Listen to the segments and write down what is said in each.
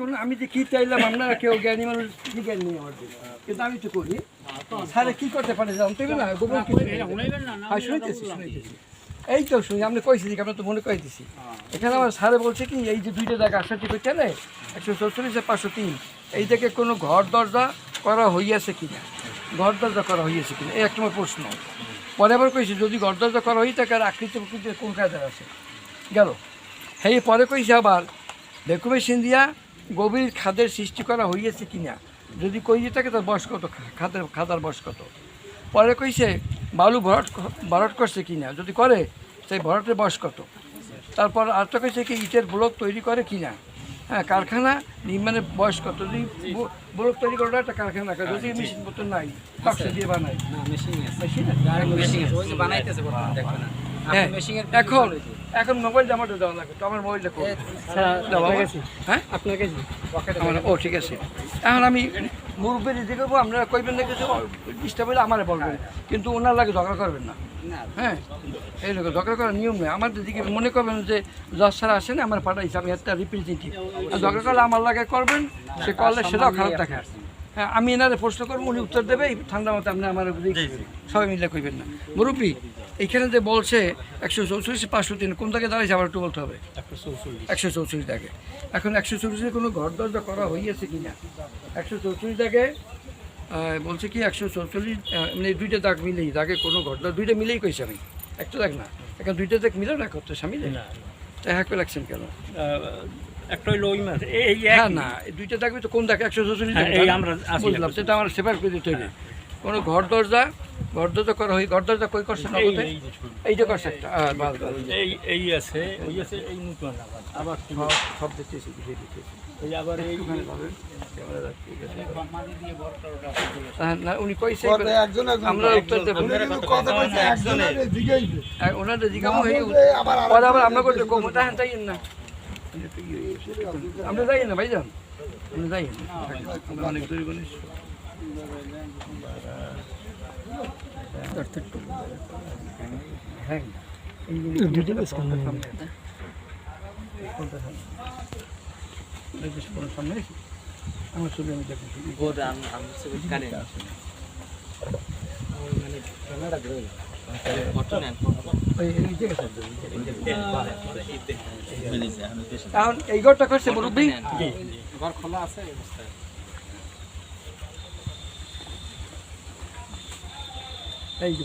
এখন আমি যে কি চাইলাম আপনারা কেউ জ্ঞানী মানুষ কি জ্ঞান নেই আমার দিকে। কিন্তু আমি তো করি স্যারে কি করতে পারে জানতে হবে না গোবর কি শুনেছি এই তো শুনি আপনি কইছি যে আপনার তো মনে করে দিছি এখানে আমার স্যারে বলছে কি এই যে দুইটা জায়গা 68 করছে না 144 503 এই থেকে কোনো ঘর দরজা করা হইয়াছে কিনা ঘর দরজা করা হইয়াছে কিনা এই একটা আমার প্রশ্ন পরে আবার কইছি যদি ঘর দরজা করা হই থাকে আর আকৃতি প্রকৃতির কোন কায়দার আছে গেল এই পরে কইছে আবার ডকুমেন্টেশন দিয়া গভীর খাদের সৃষ্টি করা হইয়াছে কিনা যদি কই থাকে তার বয়স কত খাদার বয়স কত পরে কইছে বালু ভরাট করছে কিনা যদি করে সেই ভরাটের বয়স কত তারপর আরেকটা কইছে কি ইটের ব্লক তৈরি করে কিনা হ্যাঁ কারখানা নির্মাণের বয়স কত যদি ব্লক তৈরি করাটা একটা কারখানা যদি মেশিনপত্র নাই বাক্স দিয়ে বানায় হ্যাঁ এখন এখন মোবাইল জামাটা দেওয়া লাগে তো আমার মোবাইলটা হ্যাঁ আপনার কাছে ও ঠিক আছে এখন আমি মুরব্বী রেডি করবো আপনারা কইবেন না কিছু ডিস্টার্ব হলে আমারে বলবেন কিন্তু ওনার লাগে ঝগড়া করবেন না হ্যাঁ এই লোক ঝগড়া করার নিয়ম নেই আমার দিকে মনে করবেন যে জজ স্যার আসেন আমার পাঠাইছে আমি একটা রিপ্রেজেন্টেটিভ ঝগড়া করলে আমার লাগে করবেন সে করলে সেটাও খারাপ দেখে হ্যাঁ আমি এনারে প্রশ্ন করবো উনি উত্তর দেবে ঠান্ডা মতো আপনি আমার সবাই মিলে কইবেন না মুরব্বী এইখানে যে বলছে 144 503 কোন থেকে দাঁড়াইছে আবার একটু বলতে হবে 144 দাগে এখন 144 কোনো ঘর দরজা করা হইয়াছে কিনা 144 দাগে বলছে কি 144 মানে দুইটা দাগ মিলেই দাগে কোনো ঘর দরজা দুইটা মিলেই কইছে আমি একটা দাগ না এখন দুইটা দাগ মিলেও না করতে সামিলে না তাই হ্যাঁ লাগছেন কেন একটা হইলো ওই মাছ এই হ্যাঁ না দুইটা দাগ তো কোন দাগ 144 এই আমরা বুঝলাম সেটা আমার সেপার করে দিতে হবে কোনো ঘর দরজা করা হয় ঘর দরজা কই করছে নগদে এইটা করছে একটা এই আছে ওই আছে এই নতুন আবার সব দেখতেছি এই আবার এইখানে পাবেন না উনি কইছে আমরা উত্তর দেব ওনাদের জিজ্ঞাসা হয়ে পরে আবার আমরা করতে কম তাই তাই না আমরা যাই না ভাইজান আমরা যাই না আমরা অনেক দূরে গণেশ হ্যাঁ সামনে আমার ছবি আমি দেখি এখন এই ঘরটা করছে মুরব্বী ঘর খোলা আছে এই যে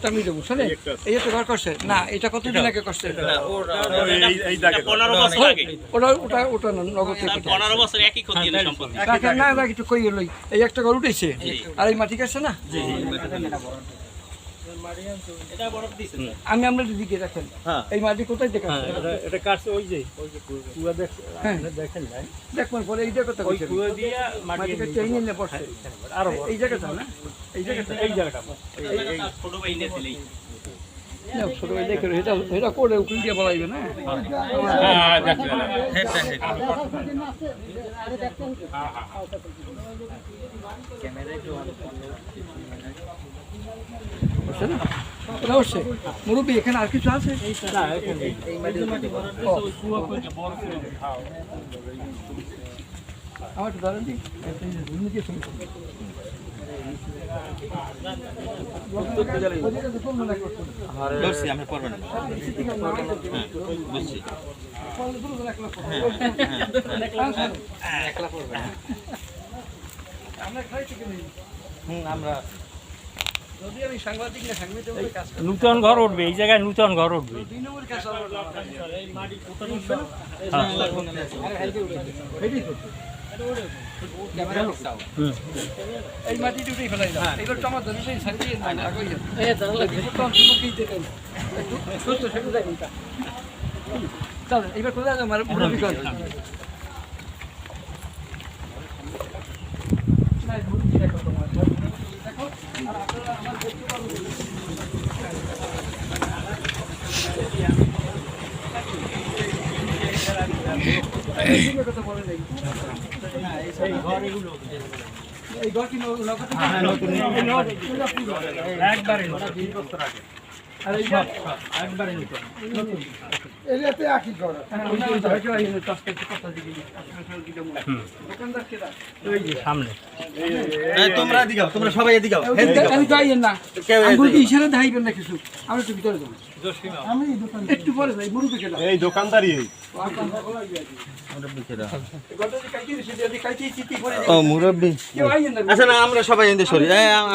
আমি দেবো শোনে এই তো ঘর করছে না এটা কতদিন আগে করছে ওটা নগদ না কিছু কই লই এই একটা ঘর উঠেছে আর এই মাটি কাটছে না আমি আমরা দিকে দেখেন এই মাটি কোথায় দেখা এটা কাটছে ওই যে কুয়া দেখেন দেখবেন পরে এইটা কথা ওই কুয়া দিয়া মাটি কেটে এই নিয়ে পড়ছে আর এই জায়গাটা না এই জায়গাটা এই ছোট ভাই নিয়েছিলেই ছোট ভাই দেখে এটা করে উকিল দিয়ে বলাইবে না মুরব্বী এখানে আর কিছু আছে আমার তো ধরেন আমি পড়বেন আমরা নূতন ঘর উঠবে এই জায়গায় নূতন ঘর উঠবে এই মাটি উঠেই ফেলাই এবার তো আমার এইবার কোথায় আমার মুরব্বী কর এই ঘর কি একবারে 20 বছর আগে আর এই সব একবারে নতুন। এরিয়াতে একই করা দোকানদার কেটা ওই যে সামনে। তোমরা দিগাও, তোমরা সবাই এদিগাও। আমি যাইয়েন না কেউ আঙ্গুল কি ইশারা দেখাইবেন না কিছু আমি একটু ভিতরে যাবো জসিমা। আমি একটু পরে যাই মুরুবি কেটা এই দোকানদারই এই ও মুরব্বি। আচ্ছা না, আমরা সবাই এনদে সরি,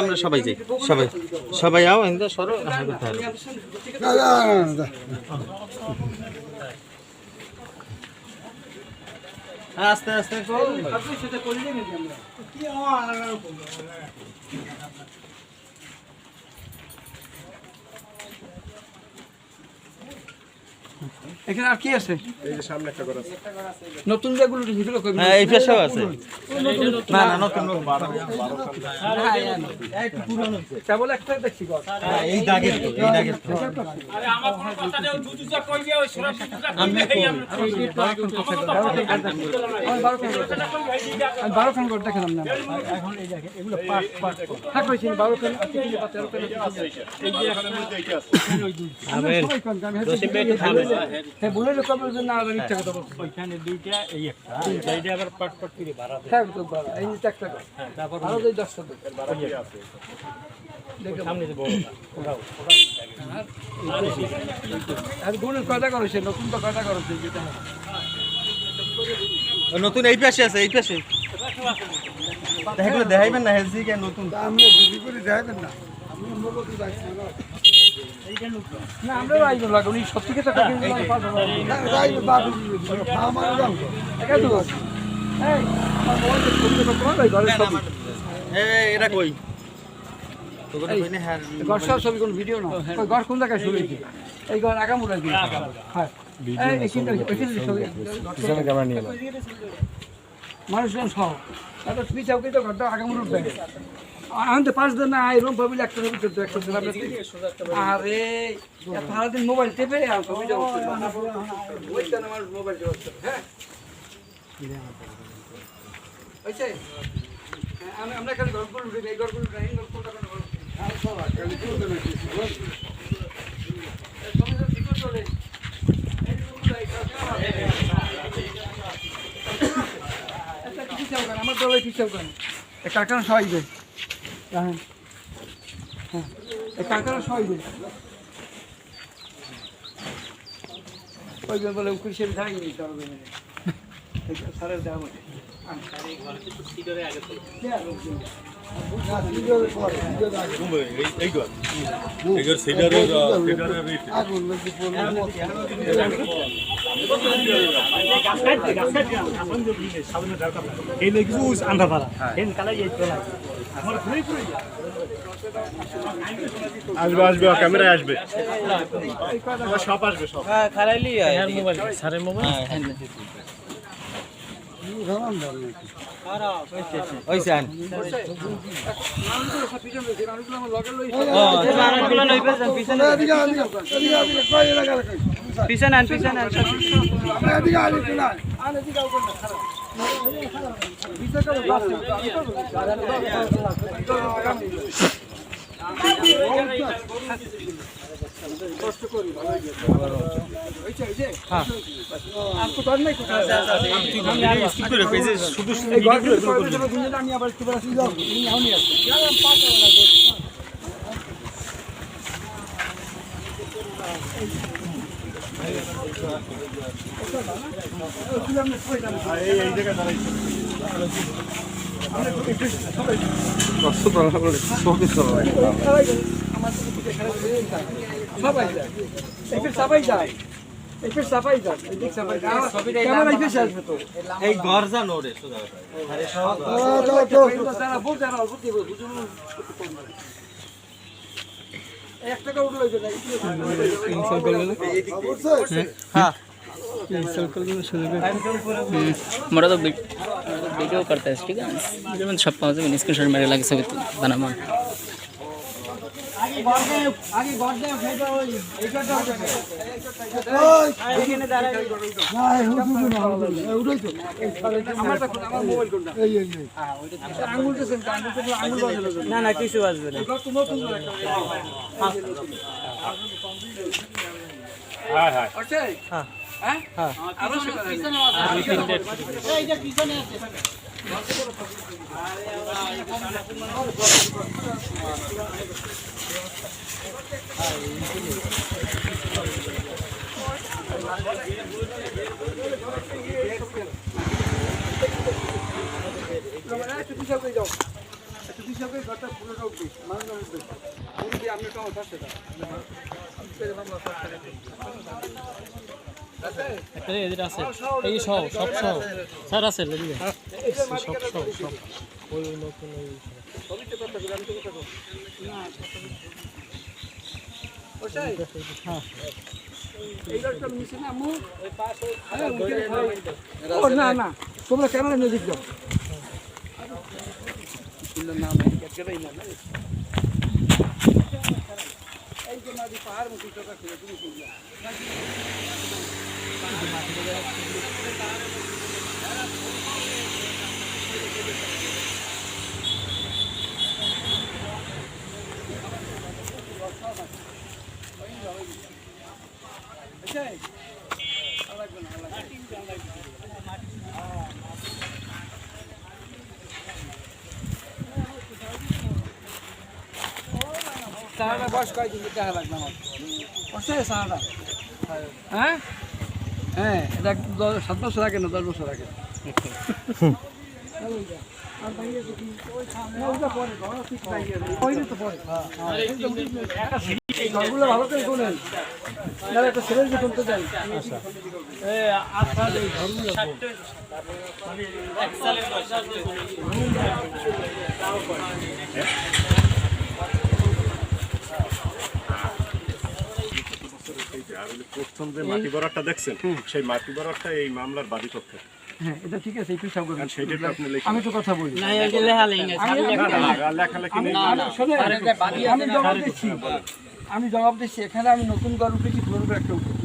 আমরা সবাই যাই, সবাই সবাই আও এনদে সরো। আস্তে আস্তে এখানে আর কি আছে এই যে সামনে একটা ঘর আছে। নতুন যেগুলো সেগুলো কই হ্যাঁ, এই পেশাও আছে। না না, নতুন কেবল একটা দেখছি ঘর এই দাগের তো, এই দাগের তো। আরে আমার কোনো কথা নেই, দুজুজা কই দিয়া ওই সোনা সুজুজা কই আমি দিয়া কই? আমি 12 খান ঘর দেখালাম না এখন এই দেখেন এগুলো পাট পাট থাক হইছে 12 খান আছে কি 13 খান এই যে এখানের মধ্যে এইটা আছে। হ্যাঁ বলে রে কবে না আর ইচ্ছা কথা বলছি ওইখানে দুইটা এই একটা এইটা আবার পাট পাট করে ভাড়া দেয়। হ্যাঁ তো বাবা এই যে একটা ঘর তারপর আরো যে 10টা তো সামনে যে বড়টা ওটাও আর গুণের কয়টা করেছে নতুন তো কয়টা করেছে যেটা নতুন এই পাশে আছে, এই পাশে দেখলে দেখাইবেন না হেলসি কে নতুন। আমরা বুঝি করে যাবেন না আমি মোবাইল যাচ্ছি না আমরা আইব লাগুন এই সত্যি কথা কাকে পাবো না যাই বাবু আমার দাও একা তো এই আমার মোবাইল ফোন করতে পারো এই ঘরে সব এটা কই তোকে কই না হ্যাঁ ঘর সব ছবি কোন ভিডিও না ওই ঘর কোন জায়গায় শুরু হইছে এই ঘর আগামুরা কি হ্যাঁ এই এখানে ছবি পিছনে ক্যামেরা নিয়ে নাও। মানুষজন সহ তারপর পিছাও কিন্তু ঘরটা আগামুর উঠবে আমাদের 5 দিন না রুম পাবিল একটা ছবি তুলতে একটা দিন আরে সারাদিন মোবাইল টেপে আর ছবিটা ওইটা আমার মোবাইল হ্যাঁ ওইছে আমরা খালি গল্পগুলো উঠে এই গল্পগুলো এই গল্পটা কেন বলো আর সব খালি তুলতে নাকি সমস্যা ঠিক চলে এই গল্পটা এটা কি চাও কেন আমার দলে কি চাও কেন এই কারখানা সহাইবে হ্যাঁ হ্যাঁ এই কারখানা সহাইবে ওই বলে উকিল ধাই নিতে হবে সারের দাম এই ঘর সিডারের আসবে আসবে ক্যামেরায় আসবে সব আসবে সব। খারাইলি মোবাইল সারের মোবাইল ওইছে আন পিছনে আন পিছনে আন কষ্ট করি হ্যাঁ আর তো কর নাই কোথায় শুধু এই ঘরগুলো আমি আবার একটু বেলা যাও আমি আসছি এই জায়গায় দাঁড়াইছে। সবাই যায় এই সাবাই যায় এই সাবাই যায় এই সাবাই যায় ক্যামেরা এসে আসবে তো এই গরজা নোরে সোজা আরে সব তারা বলতে আর অল্প দিব বুঝুন এক টাকা উঠলো হ্যাঁ हमारा तो वीडियो करता है ठीक है जब सब पाँच स्क्रीन शॉट मेरे लगे सब बनाना আগে গর্দে ফেলে ওই এই কথা এখানে দাঁড়ায় না উড়াই তো আমার মোবাইল কোনটা এই আঙ্গুল তো সেম আঙ্গুল বাজলো না না কিছু বাজবে না কত নতুন হ্যাঁ হ্যাঁ আছে হ্যাঁ হ্যাঁ আরো পিছনে আছে এই যে পিছনে আছে একটা এদিকে আছে এই সব সব স্যার আছে লেগে সব ওই নতুন না না তোমরা ক্যামেরা নিয়ে দেখো সাহারা বয়স কয়দিন দেখা লাগবে আমার বসে সাহারা হ্যাঁ হ্যাঁ এটা 7 বছর আগে না 10 বছর আগে ভালো করে শোনেন একটা ছেলে যে শুনতে চাই প্রথম যে মাটি বরাটটা দেখছেন সেই মাটি বরাটটা এই মামলার বাদীপক্ষ। হ্যাঁ এটা ঠিক আছে একটু সাবধান সেইটা তো আপনি লিখে আমি তো কথা বলি লেখালেখি নেই। আমি জবাব দিচ্ছি এখানে আমি নতুন ঘর উঠেছি পুরনো ঘর একটা উঠেছি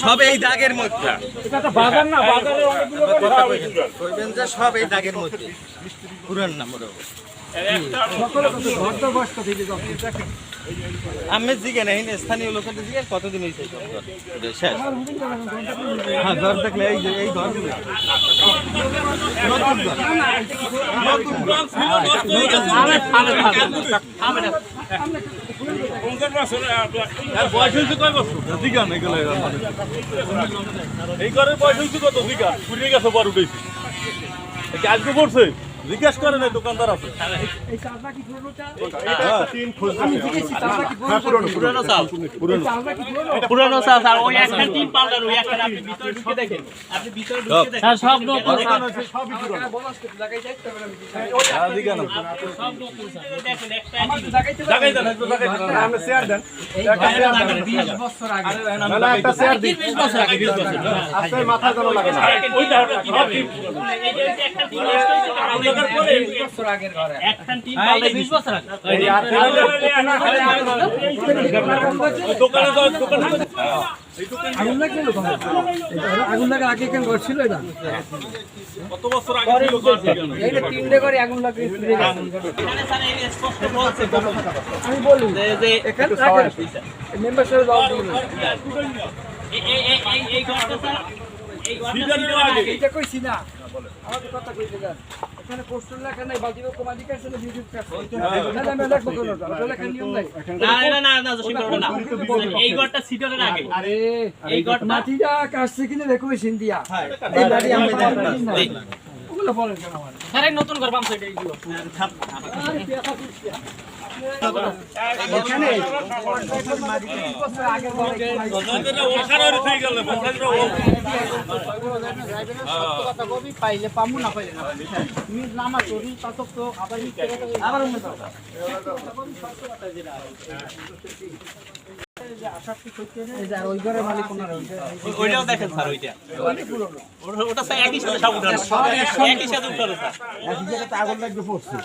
সব এই দাগের মধ্যে বাজার না বাজারে অনেকগুলো কইবেন যে সব এই দাগের মধ্যে পুরান নাম্বার আমি জিজ্ঞে নাই স্থানীয় লোকের জিজ্ঞে কতদিন হয়েছে শেষ হ্যাঁ ঘর দেখলে এই যে এই ঘর এই ঘরের বয়স হয়েছে কত দিঘা ফুরিয়ে গেছে বড় উঠেছি আজকে পড়ছে জিজ্ঞেস করেন এই দোকানদার আছে এই চালটা কি পুরনোটা তিন খোঁজ আমি জিজ্ঞেস চালটা কি পুরানো চাল চালটা কি পুরনো পুরানো চাল স্যার ওই একটা টিম পাল্টানো ওই একটা আপনি ভিতরে ঢুকে দেখেন আপনি ভিতরে ঢুকে দেখেন স্যার সব নতুন সবই পুরনো বলাস করতে লাগাই যাইতে হবে আমি সব নতুন স্যার দেখেন একটা জায়গায় দেন একটু জায়গায় দেন আমরা শেয়ার দেন একটা 20 বছর আগে না একটা শেয়ার দিন 20 বছর আগে 20 বছর আপনার মাথা ধরো লাগে না ওইটা সব ঠিক এই যে একটা টিম এসেছে পরে 20 বছর আগের ঘরে একটা টিম পাল্টে 20 বছর আগে এই দোকানে যাও দোকানে আগুন লাগলো আগুন লাগা আগে কেন ঘর ছিল এটা কত বছর আগে ছিল ঘর ঠিক আছে এইটা 3 করে আগুন লাগে এখানে স্যার এই স্পষ্ট বলছে আমি বলি যে এখানে মেম্বার সাহেব জবাব দিবেন এই ঘরটা স্যার এই এইটা কইছি না আমাদের কথা কইতে যান এখানে পোস্টার লেখা নাই বালতিবা কমাদিকার ছিল বিদ্যুৎ কাজ তাহলে আমি লেখব কেন ওটা লেখা নিয়ম নাই না সিম্পল না এই ঘরটা সিটরের আগে আরে এই ঘরটা মাটিটা কাটছে কিনে দেখো মেশিন দিয়া এই মাটি আমি ওগুলো বলেন কেন আমার স্যার এই নতুন ঘর বামছে এইগুলো আরে পেছা পুছিয়া এখানে আগে পাইলে পামু না পাইলে না নামা চুরি পাতক তো আবার এই যে ওই ঘরের মালিক ওনারা ওইটাও দেখেন স্যার ওইটা অনেক পুরনো ওটা স্যার একই সাথে সব উঠানো একই সাথে উঠানো স্যার একই জায়গাতে আগুন লাগবে পড়ছে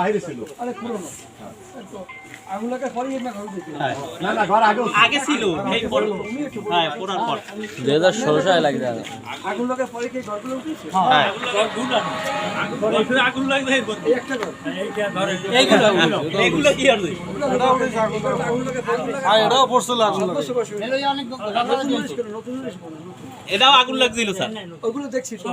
বাইরে ছিল অনেক পুরনো আগুন লাগা পরে না ঘর দিতে না না ঘর আগে আগে ছিল এই পর হ্যাঁ পুরার পর 2016 সালে লাগে দাদা আগুন লাগা পরে কি ঘরগুলো উঠেছে হ্যাঁ আগুন লাগবে এই একটা ঘর এইগুলো কি আর দেই আগুন লাগা পরে আর এটাও পড়ছিল আগুন নতুন এটাও আগুন লাগছিল স্যার ওগুলো দেখছি তো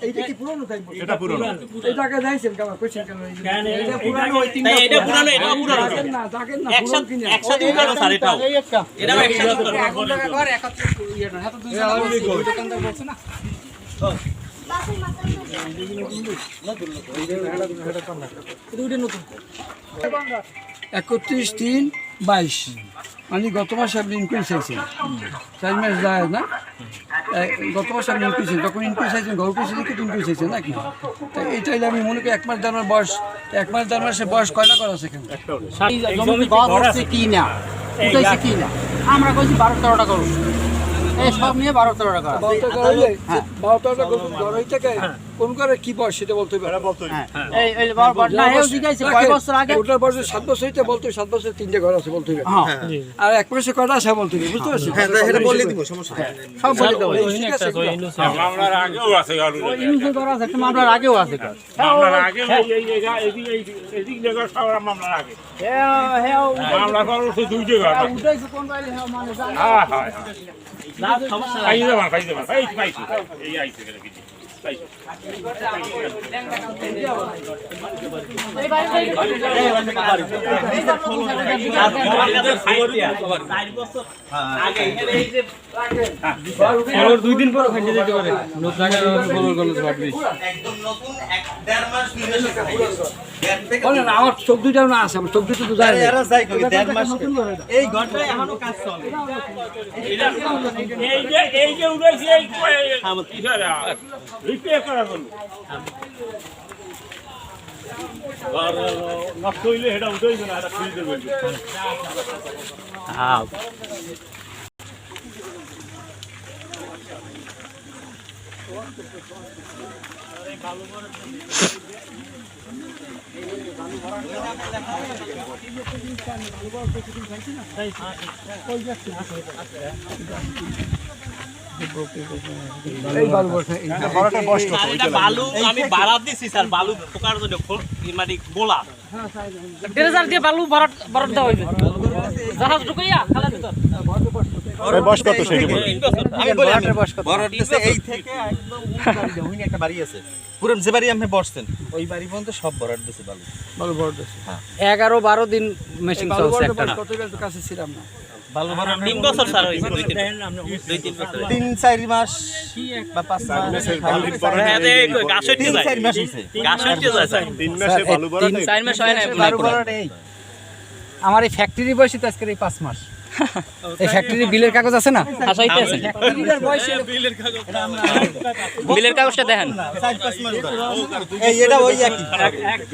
এইটা কি পুরনো তাই এটা পুরনো এই টাকা যাইছেন কেমন কইছেন কেন এটা পুরনো ওই তিন তাই এটা পুরানো এটাও পুরানো না দেখেন না একসাথে একসাথে উঠানো স্যার এটাও এটাও একসাথে উঠানো আগুন লাগা ঘর একত্রে ইয়ে না এত দুই দোকানদার বলছে না একত্রিশ 3/22 মানে গত মাসে আপনি ইনক্রিজ হয়েছেন 4 মাস যায় না গত মাসে আপনি ইনক্রিজ হয়েছেন তখন ইনক্রিজ হয়েছেন ঘর পিছিয়ে দিকে ইনক্রিজ হয়েছেন নাকি তো এইটাই আমি মনে করি 1 মাস দেড় মাস বয়স 1 মাস দেড় মাসের বয়স কয়টা করা আছে এখানে কি না উঠাইছে কি না আমরা কইছি 12-13টা করব এই সব নিয়ে 12-13টা করা ঘর থেকে কোন ঘরে কি বয়স সেটা বলতে হবে এই এই বড় না এও জিগাইছে কয় বছর আগে ওটার বয়স 7 বছর হইতে বলতে 7 বছর 3টে ঘর আছে বলতে হবে আর 1 মাসে কয়টা আছে বলতে হবে বুঝতে পারছেন হ্যাঁ এটা বলে দিব সমস্যা নেই সব বলে দেব ঠিক আছে মামলার আগেও আছে গাড়ি ইউজ করা আছে একটা মামলার আগেও আছে কাজ মামলার আগে এই জায়গা সবার মামলার আগে মামলা করছে 2 জায়গা উঠাইছে কোন বাইরে মানে জানা হ্যাঁ হ্যাঁ না সমস্যা খাই দেবা পাইছি এই আইছে গেলে কিছু পাইছি দুই দিন পর খাইতে যেতে পারে নতুন একদম নতুন 1.5 মাস 2 মাস বলেন আমার চোখ দুইটাও না আছে আমার চোখ দুটো তো যায় এরা যাই কই 1.5 মাস এই ঘরটায় এখনো কাজ চলে এই যে উড়াইছে এই ইশারা রিপেয়ার করার জন্য আর নষ্ট হইলে এটা উঠাইবে না এটা খুলে দেবে হ্যাঁ এই বালু বসে বড়টা বয়স কত আর এটা বালু আমি বারাত দিছি স্যার বালু পোকার জন্য মানে গোলা 1000 দিয়ে বালু বরাদ দেওয়া হইবে জাহাজ ঢুকাইয়া খালা ভিতর ওর বয়স কত সেই আমি বলি বড় দিছে এই থেকে একদম বাড়ি হইনি একটা বাড়ি আছে পুরো যে বাড়ি আপনি বসছেন ওই বাড়ি পর্যন্ত সব বরাদ দিছে বালু বালু বড় দেশ 11-12 দিন মেশিং চলছে একটা কত বেল তো কাছে ছিলাম না বালু বরাদ 3 বছর স্যার হইছে 2-3 বছর 3-4 মাস বা 5 মাস হ্যাঁ দেখো গাছ হইতে যায় 3-4 মাস হইছে গাছ হইতে যায় স্যার 3 মাসে বালু বড় 3-4 মাস হয় না বালু বরাদ এই আমার এই ফ্যাক্টরি বয়সে তো আজকে এই 5 মাস এই ফ্যাক্টরি বিলের কাগজ আছে না হাসাইতে আছে ফ্যাক্টরির বয়সে বিলের কাগজটা দেখেন 4-5 মাস এই এটা ওই একই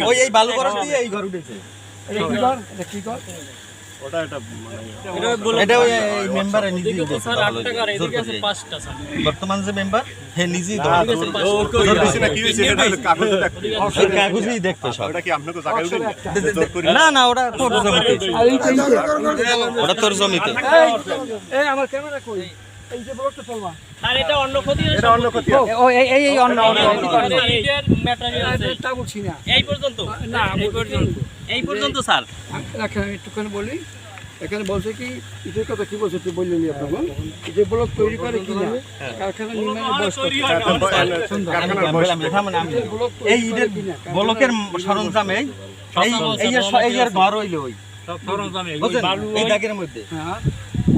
ওই এই বালু বরাদ দিয়ে এই ঘর উঠেছে এটা কি কর ওটা এটা মানে এটা ওই মেম্বারে নিজেই দিয়েছে স্যার 8 টাকা এদিকে আছে 5টা স্যার বর্তমান যে মেম্বার হে নিজেই জোর দিছে না কি হইছে এটা কাগজ দেখতে কাগজই দেখতে সব ওটা কি আপনাকে জায়গায় উঠে জোর করে না না ওটা তোর জমিতে আর এই যে ওটা তোর জমিতে এই আমার ক্যামেরা কই এই যে ব্লকটা চলবা আর এটা অন্য ক্ষতি এটা অন্য ক্ষতি ও এই অন্য এইটার ম্যাটেরিয়াল আছে এটা বলছি না এই পর্যন্ত না এই পর্যন্ত স্যার রাখেন একটুখানি বলি এখানে বলছে কি ইটের কথা কি বলছে একটু বললেন আপনার যে ব্লক তৈরি করে কি না কারখানা নির্মাণের বয়স কত? কারখানার বয়স ব্লক এই ঈদের বলকের সরঞ্জাম এই এই এর ঘর হইলো ওই বুঝছেন? এই দাগের মধ্যে হ্যাঁ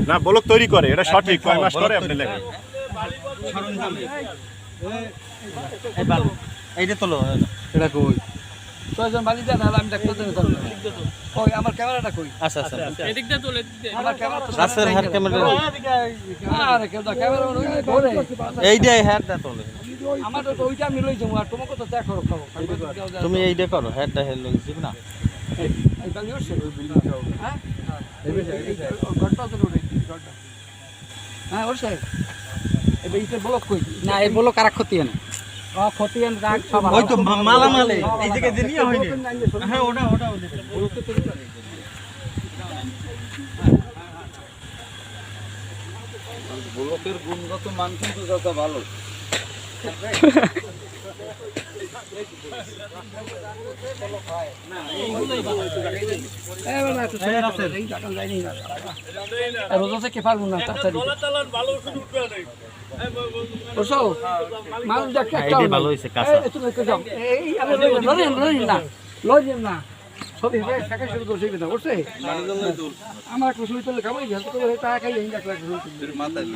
না বলক তৈরি করে এটা সঠিক কয় মাস করে আপনি লেখেন সরঞ্জাম এই বালু এইটা তোলো এটা কই ছয়জন বালি দেন তাহলে আমি ডাক্তার দেন ওই আমার ক্যামেরাটা কই আচ্ছা আচ্ছা আমার ক্যামেরা তো রাস্তার হার ক্যামেরা আরে কেউ ক্যামেরা ধরে এইটাই হেডটা তোলে আমার তো ওইটা আমি লই যাবো আর তোমাকে তো দেখো খাবো তুমি এইটা করো হেডটা হেড লইছিস না এই বালি ওর হ্যাঁ ঘরটা তো রোডে ঘরটা হ্যাঁ ওর সাহেব এবার ইটা ব্লক কই না এই বলো কারা ক্ষতি না ক্ষতি রাখ সব ওই তো মালামালে এই জায়গায় দিনিয়া হয়নি হ্যাঁ ওটা ব্লকের গুণগত মান কিন্তু যত ভালো রোজা থেকে পারবো না তাড়াতাড়ি চালান ভালো ওষুধ উঠবে না বুঝছো মানুষ দেখতে এইটাই ভালো হইছে কাঁচা তুমি কই যাও এই আমি লই না সবই ভাই টাকা শুরু করছে না বুঝছে আমার কিছু তো কামাই গেল তো টাকা খাই এই টাকা শুরু মাথায়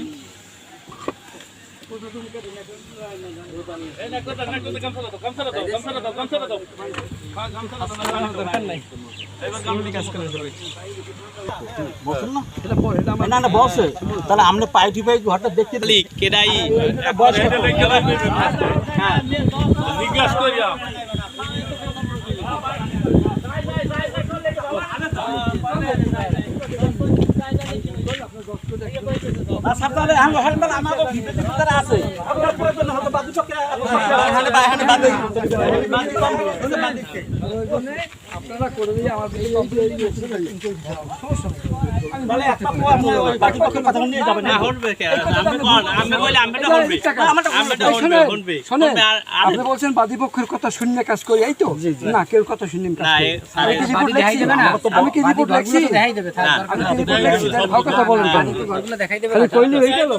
না না বসে তাহলে আমরা পাইটি পাই ঘরটা দেখতে কেডাই জিজ্ঞাসা করিয়া তাহলে আমাদের ভিতরে আছে আপনার প্রয়োজন হতো বাদু চক্রে আপনারা করে দিয়ে আমার বলে একটা বাকি পক্ষের কথা নিয়ে যাবেন না হলবে কে আমি কইলে আমটা হলবে আমটা হলবে হলবে শোনেন আপনি বলছেন বাদীপক্ষের কথা শূন্য কাজ করি এই তো না কেউ কথা শুনি না আমি কি রিপোর্ট লিখছি আমি কি রিপোর্ট লিখছি দেখাই দেবে আমি কি রিপোর্ট লিখছি ভালো কথা বলেন ঘরগুলো দেখাই দেবে খালি কইলে হয়ে গেল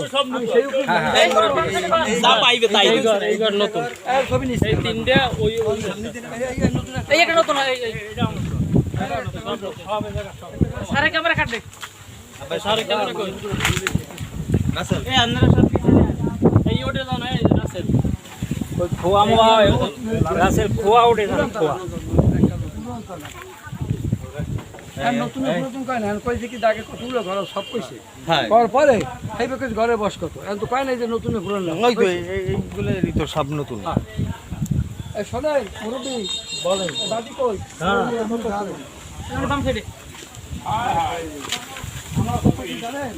যা পাইবে তাই এইবার নতুন এই ছবি নিছি এই তিনটা ওই এই একটা নতুন সারা ক্যামেরা কাট দে সারা ক্যামেরা কই রাসেল এই আন্দার সব এই ওটে দাও না এই রাসেল কই খোয়া মোয়া রাসেল খোয়া ওটে না খোয়া আর নতুন নতুন কয় না কইছে কি দাগে কতগুলো ঘর সব কইছে হ্যাঁ কর পরে সেই বেকে ঘরে বস কত এখন তো কয় না যে নতুন পুরান না ওই তো এইগুলোরই তো সব নতুন এই শোনেন মুরব্বি বলেন দাদি কই হ্যাঁ আমার কথা কি জানেন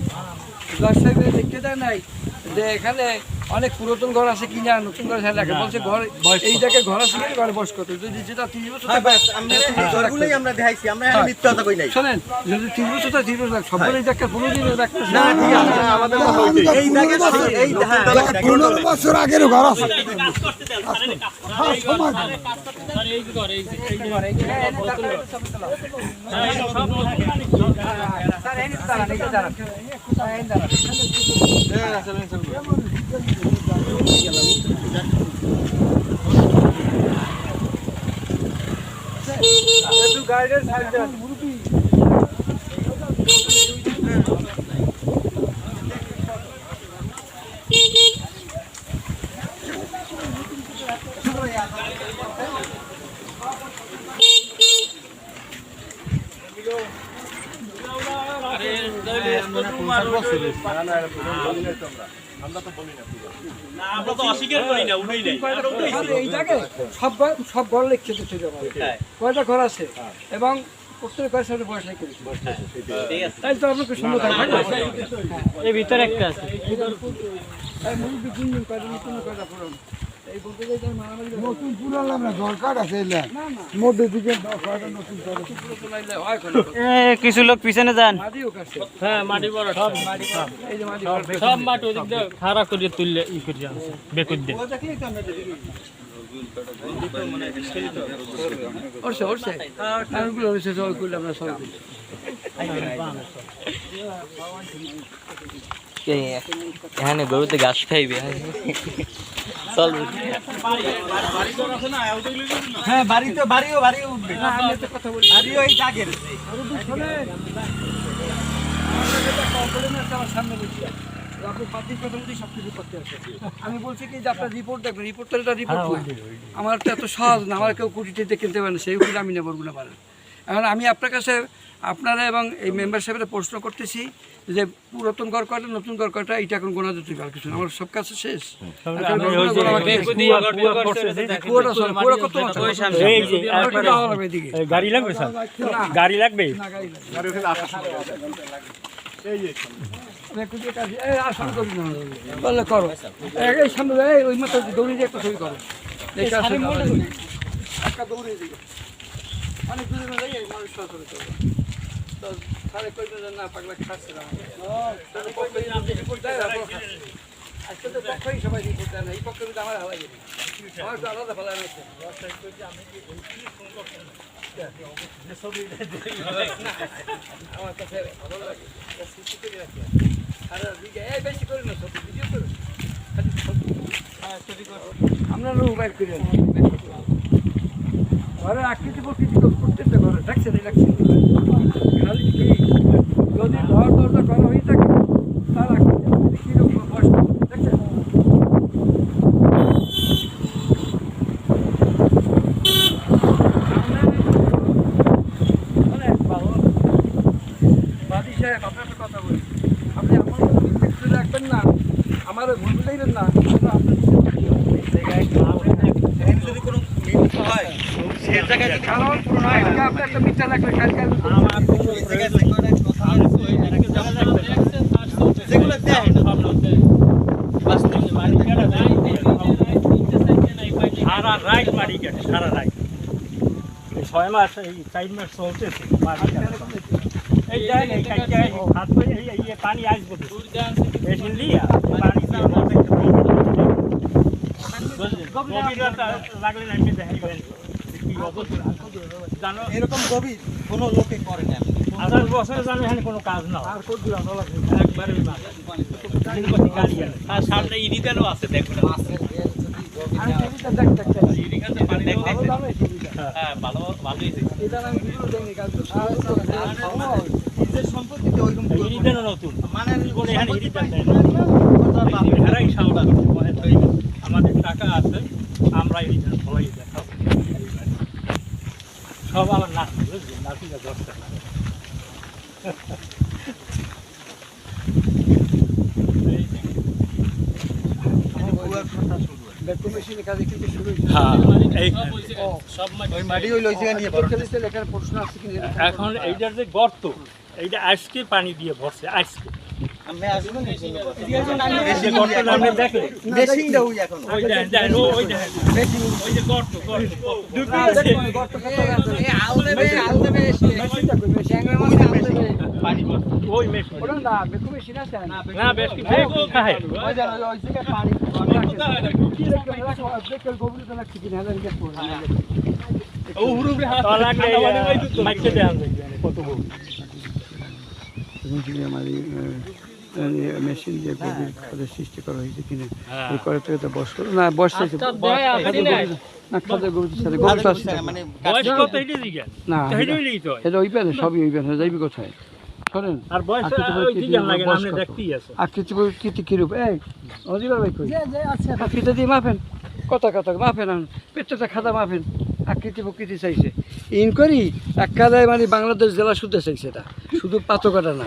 গাছটাকে দেখতে দেয় নাই যে এখানে অনেক পুরাতন ঘর আছে কিনা নতুন ঘর আছে লেখা বলছে ঘর এই জায়গায় ঘর আছে কিনা ঘরে বয়স কত যদি যেটা 30 বছর ঘরগুলোই আমরা দেখাইছি আমরা এখানে মিথ্যা কথা কই নাই শোনেন যদি 30 বছর তো 30 বছর সব এই জায়গা পুরোদিন রাখতে না ঠিক আছে আমাদের এই জায়গা এই হ্যাঁ 15 বছর আগের ঘর আছে কাজ করতে দেন সারে কাজ আর এই ঘর এই ঘর এই স্যার এই দাঁড়ান এই দাঁড়ান এই দাঁড়ান গাইডের সাইড মুরুবি আমরা তো অস্বীকার করি না উঠেই নাই আমরা উঠেইছি এই জায়গায় সব ঘর লিখছে তো ছিল কয়টা ঘর আছে এবং প্রত্যেক ঘরের সাথে বয়স লিখে ঠিক আছে তাই তো আপনাকে সুন্দর থাকবে এই ভিতরে একটা আছে মুরুবি দিন দিন কয়টা নতুন কয়টা পুরনো এই বলতে যাই তার মারামারি নতুন পুরালাম না দরকার আছে না মধ্যে দিকে কয়টা নতুন পুরো লাইলে হয় কোন কিছু লোক পিছনে যান মাটিও কাছে হ্যাঁ মাটি বড় সব মাটি এই যে মাটি সব মাটি ওদিক দিয়ে খাড়া করে তুললে ই করে যাচ্ছে বেকুদ দিয়ে ওরছে নারগুলো হয়েছে সবাই করলে আমরা সবাই করি এখানে গরুতে ঘাস খাইবে চল হ্যাঁ বাড়িও উঠবে না আমি একটা কথা বলি বাড়িও এই জাগের শোনেন আমার সামনে বসিয়া আপনার পার্টির কথা মতোই সব কিছু করতে আছে। আমি বলছি কি যে আপনার রিপোর্ট দেখবেন, রিপোর্ট তো এটা রিপোর্ট না, আমার তো এত সহজ না, আমার কেউ কোটিতে কিনতে পারে না, সেই উপরে আমি নেবো না পারেন। এখন আমি আপনার কাছে আপনারা এবং এই মেম্বার সাহেবের প্রশ্ন করতেছি যে পুরাতন ঘর কয়টা, নতুন ঘর কয়টা, এটা এখন গোনা দিতে পারে কিছু না, আমার সব কাছে শেষ। গাড়ি লাগবে স্যার, গাড়ি লাগবে। করো এই সামনে ওই মতো দৌড়িয়ে দিয়ে একটা ছবি করো, একটা দৌড়িয়ে দিকে অনেক দূরে না যাই মানুষ সচরে করবে। তো সাড়ে কইতে না পাগলা খাচ্ছে না, আজকে তো পক্ষই সবাই রিপোর্ট দেয় না, এই পক্ষে কিন্তু আমার হালাই গেছে, আমার তো আলাদা ফেলা আছে। আমার কাছে ভালো লাগে সৃষ্টি করে রাখি সারা দিকে এই বেশি করে না, ছবি ভিডিও করো, আমরা মোবাইল করে ঘরের আকৃতি প্রকৃতি প্রত্যেকটা ঘরে রাখছে রাখছে খালি কি যদি ঘর দরজা করা হয়ে থাকে তার আকৃতি কীরকম কষ্ট দেখছেন। অনেক ভালো বাদী সাহেব, আপনার একটা কথা বলি, আপনি আমার কিছু রাখবেন না, আমার ভুল বুঝাইবেন না, আপনার যদি কোনো মিথ্যা হয় সে জায়গায় কারণ আপনি একটা মিথ্যা রাখলে কালকে যেগুলো দেয় সারা রাইট মারি গেছে, সারা রাইট 6 মাস এই 4 মাস চলতেছে এই দেন এই কাইটা হাত করে এই পানি আসবে মেশিন দিয়া পানি দিয়ে গভীরতা লাগলে না দেখাই গেলেন কি অবস্থা জানো, এরকম গভীর কোনো লোকে করে না। 1000 বছর জানো এখানে কোনো কাজ না, আর কত দূর আলো লাগে একবারে গাড়ি গেল আর সামনে ইরিদেরও আছে, দেখুন আমি টিভিতে দেখতে ইরিগাতে পানি দেখতে হ্যাঁ ভালো ভালোই এটা আমি ভিডিও দেখি কাজ তো সম্পত্তিতে ওইরকম ইরিদেরও নতুন মানে বলে এখানে ইরিদার দেয় এরাই সাউদা আমাদের টাকা আছে, আমরা ইরিদার ভয় দেখাও সব আমার নাতি, বুঝলি নাতিটা 10 টাকা এখন এইটার যে গর্ত এইটা আজকে পানি দিয়ে ভরছে, আজকে ওই মেশিন না বেশি খায় মেশিন দিয়ে গভীর খাদের সৃষ্টি করা হয়েছে কিনা এই করে থেকে তো বয়স না বয়স না এটা ওই প্যানে সবই ওই প্যানে যাইবি কোথায় শোনেন আকৃতি প্রকৃতি কিরূপ এই অজিবার ভাই কই আকৃতি দিয়ে মাপেন কথা কথা মাপেন পেটটা খাদা মাপেন আকৃতি প্রকৃতি চাইছে ইনকোয়ারি একাদায় মানে বাংলাদেশ জেলা শুদ্ধ চাইছে, এটা শুধু পাতকাটা না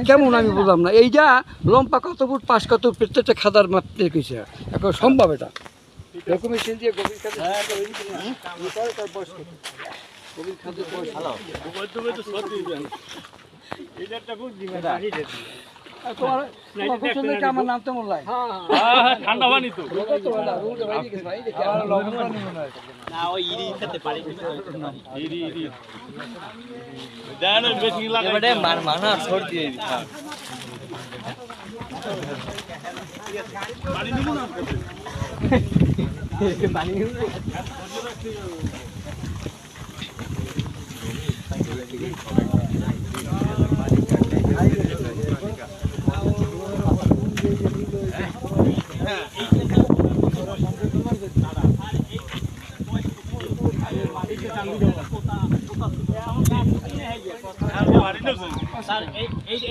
কেমন আমি বললাম না, এইটা লম্বা কত ফুট 5 কত প্রত্যেকটা খাদার মাপতে কইছে এখন সম্ভব এটা এরকম মেশিন দিয়ে গভীর খাদে গভীর খাদের আমার নাম তো মোল্লাই ঠান্ডা পানি তো না ওই ইরি খেতে পারি ইরি জানো বেশি লাগে এবারে মানা ছড় দিয়ে পানি দিব না পানি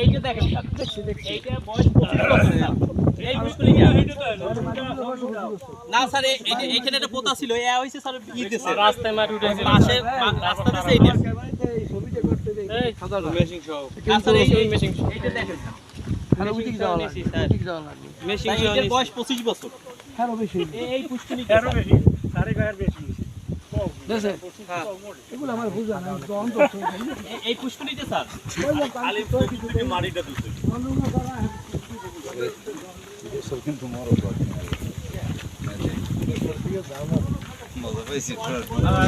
এই যে দেখেন স্যার, এইটা বয়স 25 বছর স্যার। এই পুষ্কুনি না স্যার, এইখানে একটা পোতা ছিল, এ হইছে স্যার ইতেছে রাস্তায় মাটি উঠেছে, পাশে রাস্তা দিছে এইটা। এই ছবিটা করতে দেই সাদা মেশিং সহ না স্যার, এই মেশিং সহ এইটা দেখেন স্যার, আর ওদিকে যাওয়া লাগবে স্যার। ওদিকে যাওয়া লাগবে মেশিং সহ এর বয়স 25 বছর। আরো বেশি এই পুষ্কুনি দেখেন হ্যাঁ, এগুলো আমার বুঝা না অন্ত এই পুষ্কুনিতে স্যার খালি মাটিটা দিছে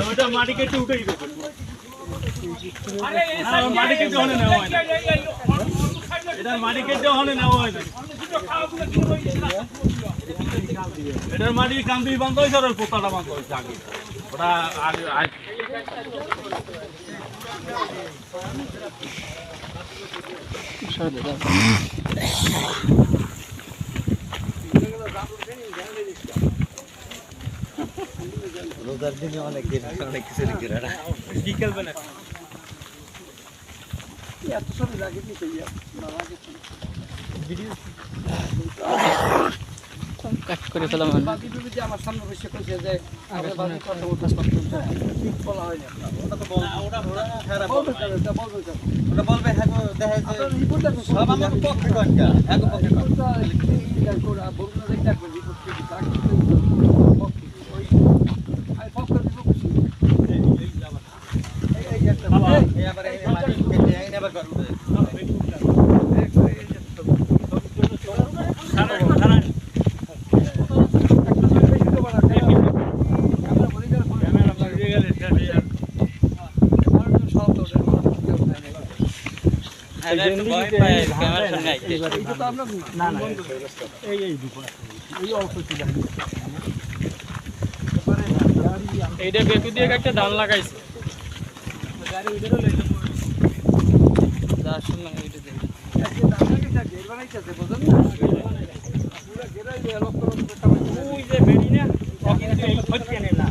ওটা মাটি কেটে উঠে গেছে মাটি কেটে ওখানে নেওয়া হয় না এটা মাটি কেটে ওখানে নেওয়া হয় না এটার মাটি কান্দি বান্ধ হয়েছে আর পোতাটা বান্ধ হয়েছে আগে ওটা আগে রোজার দিনে অনেক কিছু বিকেল বেলা এত ছবি লাগে কি কইয়া কাট করে ফেলাম বাকি বিবি যে আমার সামনে বসে কইছে যে আগে বাকি কথা বলতে ঠিক বলা হয় না ওটা তো ওটা খারাপ বলবে কেন এটা বলবে কেন ওটা বলবে হ্যাঁ গো, দেখা যায় আপনার রিপোর্টটা তো সব আমার পক্ষে কনকা এক পক্ষে কন রিপোর্টটা এই কোরা বলনা দেখতে একটা রিপোর্ট কি তাকে ওই আই ফোকাস দিব কিছু এই একটা এই আবার এই মাটি কেটে এই নেবার করবে ক্যামেরার সঙ্গে আইছে এইটা বেকু দিয়ে একটা ধান লাগাইছে যার সঙ্গে এইটা দেখ ওই যে বেড়ি না ও কিন্তু এই হচ্ছে না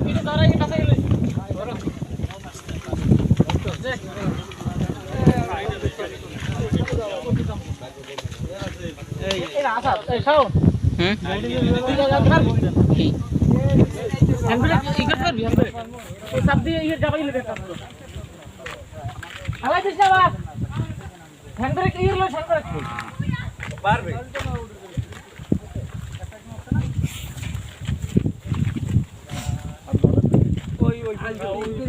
এটা ধরা এই কাছে গেলে এই রাসা এই খাও পারবে ওই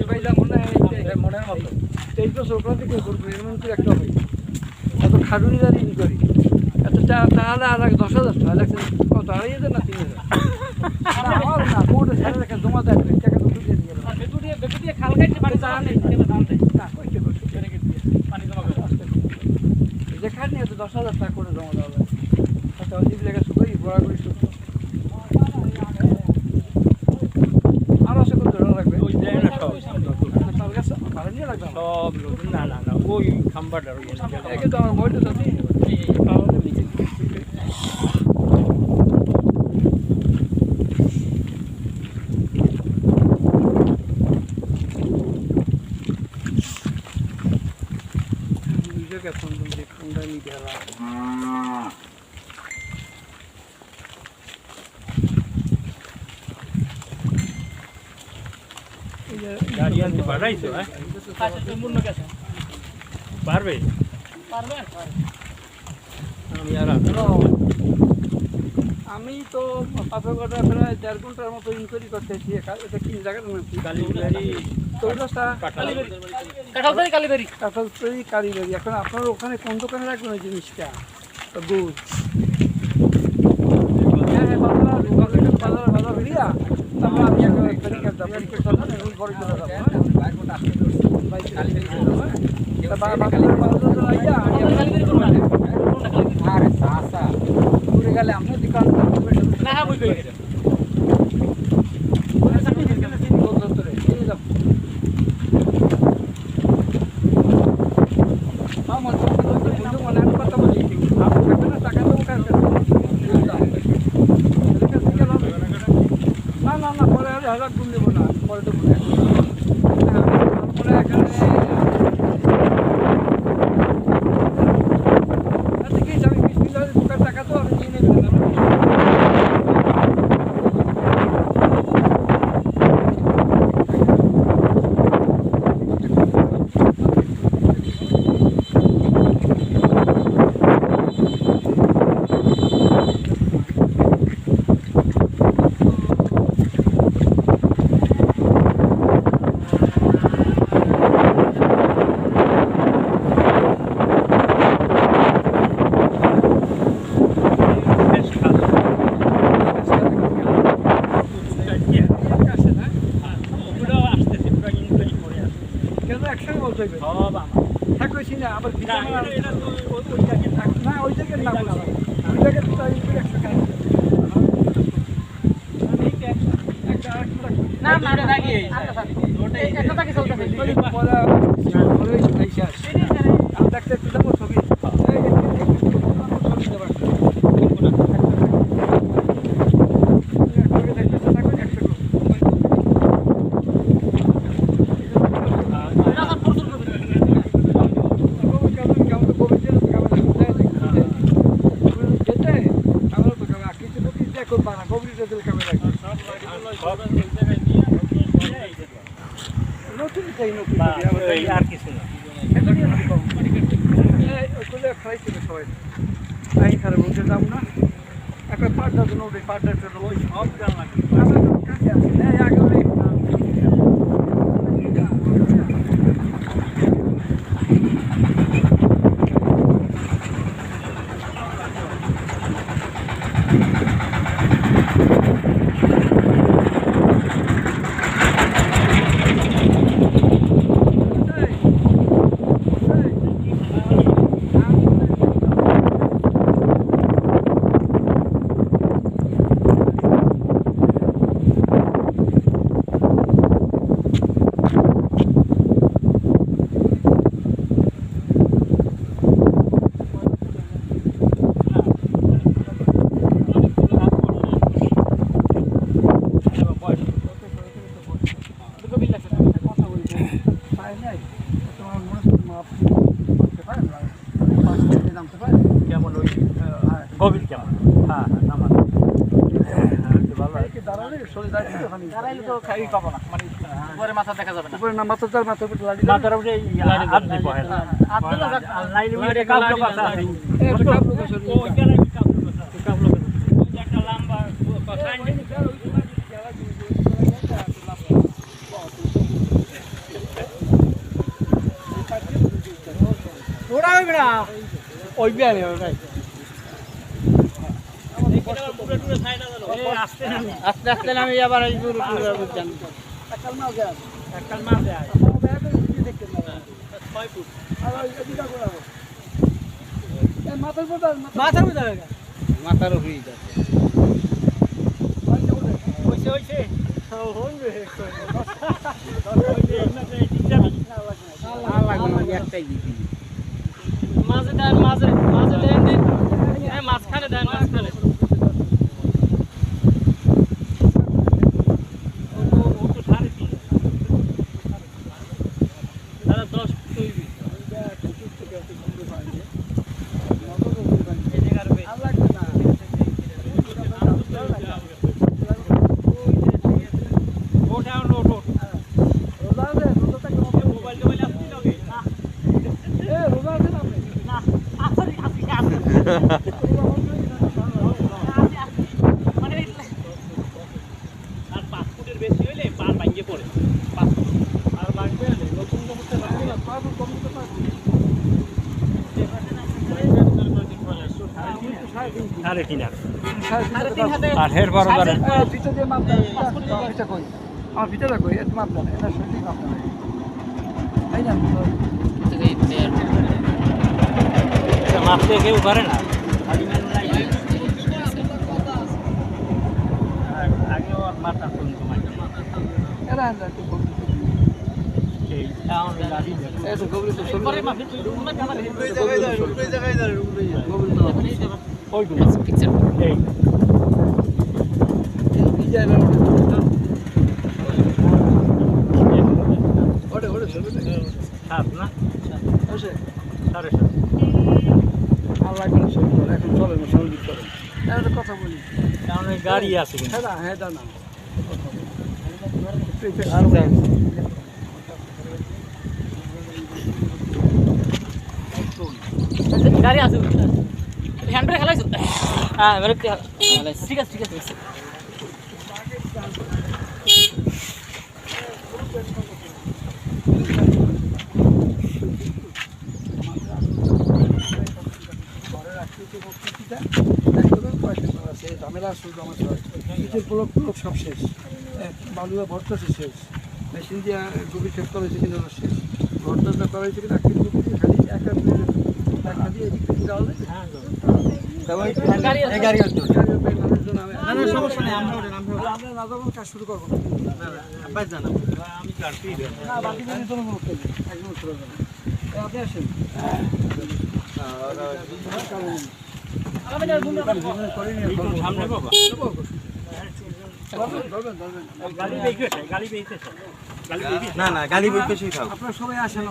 ভাইলা মনে হয় মনের মতো 23 বছর ওপর থেকে করবো এমন করে একটা হয় এত খাটুনি দাঁড়ি করি এত তাহলে আর 10,000 টাকা লাগছে কত 2,500 না 3,000 আমার না কোর্টে সারা রেখে জমা দেয় টাকা তো তুলে নিয়ে গেল বেকু দিয়ে খাল কাটতে পারে জানা নেই কেমন ধান দেয় না কইতে পানি জমা করে যেখানে নিয়ে তো 10,000 টাকা করে জমা দেওয়া যায় আচ্ছা অজিব লেগে শুকাই বড়া করে শুক আর আছে কত টাকা লাগবে ওই দেয় না সব সব গেছে ভালো নিয়ে লাগবে সব লোক না না না ওই খাম্বাটা ওই একে তো আমার মোবাইলটা সাথে এই পাওয়ার নিচে নিজেকে ফোন দিয়ে ফোনটা নিয়ে গেল গাড়ি আনতে পারাইছো হ্যাঁ আচ্ছা সম্পূর্ণ গেছে পারবে পারবে আমি তো 5 ঘন্টা প্রায় 1.5 ঘন্টার মতো ইনকোয়ারি করতেছি এটা কি জায়গার নাম কালীবাড়ি চৌরাস্তা কাঁঠালবাড়ি কালীবাড়ি কাঁঠালতলি কালীবাড়ি এখন আপনার ওখানে কোন দোকানে রাখবেন ওই জিনিসটা তো দুধ হ্যাঁ হ্যাঁ বাজার বেরিয়া তারপর আমি একটা ফেরিকার যাবো ফেরিকার চলবেন এবং পরে চলে যাবো ঘুরে গেলে আপনার দোকান না হ্যাঁ বুঝতে পেরেছি কথা বলি টাকা দেবো না পরে হাজার গুণ দেবো না পরে দেবো হ্যাঁ কইছি না আবার ভিটা মারা না ওই জায়গায় না বলছি ওই জায়গায় তো তাই 100 টাকা না না এটা নাকি এটা টাকা চলতেছে পড়া ওই পয়সা আমি দেখতে তুলবো ছবি আর কিছু না কেমন ওই গভীর কেমন হ্যাঁ নামাজ দাঁড়াইলে তো খাই পাবো না মানে উপরে মাথা দেখা যাবে না উপরে না মাথার উপরে লাড়ি মাথার উপরে হাত দিব হ্যাঁ আর নাইলে ওই কাবলো কথা আছে ওইখানে কাবলো কথা একটা লম্বা কথা ওরা হইবে না ওই বিয়ানে ওটাই আস্তে আস্তে নামে আবার এই দূর বুঝছেন কাল না যায় কাল মার দেয় মাথার উপর মাথার উপরে যাবে মাথার উপরে যাবে হইছে হইছে মাঝে দেন মাঝে দেন দিন মাঝখানে দেন মাঝখানে আর 5 ফুটের বেশি হইলে পার ভাঙিয়ে পড়ে 5 ফুট আর ভাঙবে না নতুন জমিতে ভাঙবে না পার কম করতে পারবে সাড়ে তিন হাতে আর হের বড় বড় ভিতর দিয়ে মাপ দেন ভিতর কই আমার ভিতরে কই এত মাপ দেন এটা সত্যি মাপ দেন তাই না মাপতে কেউ পারে না আগে ওর মাথা শুনতো এরা আন্দা তো এই তো গবরি তো পরে মাপে তুই ওই পিকচার এই এই জায়গা ওড়ে সাত না আছে 7.5 আল্লাহ করে এখন চলে না সঙ্গীত করে একটা কথা বলি কারণ গাড়ি আছে কিন্তু হ্যাঁ দাও না গাড়ি আছে হ্যান্ড ব্রেক খেলাইছো হ্যাঁ ব্রেক ঠিক আছে ঝামেলা শুরু আমার ব্লক সব শেষ বালুয়া ভর্তা শেষ মেশিন দিয়ে গভীর শেষ করেছে কিন্তু শেষ ঘরটা করা হয়েছে কিনা খালি একা দিয়ে এদিক থেকে যাওয়া যায় মানুষজন সমস্যা নেই আমরা আমরা না যাবো কাজ শুরু করবো জানাবো না বাকি দিনে কোনো একদম শুরু করবো আপনি আসেন সামনে বাবা না গালি বই পেশি খাও আপনারা সবাই আসেন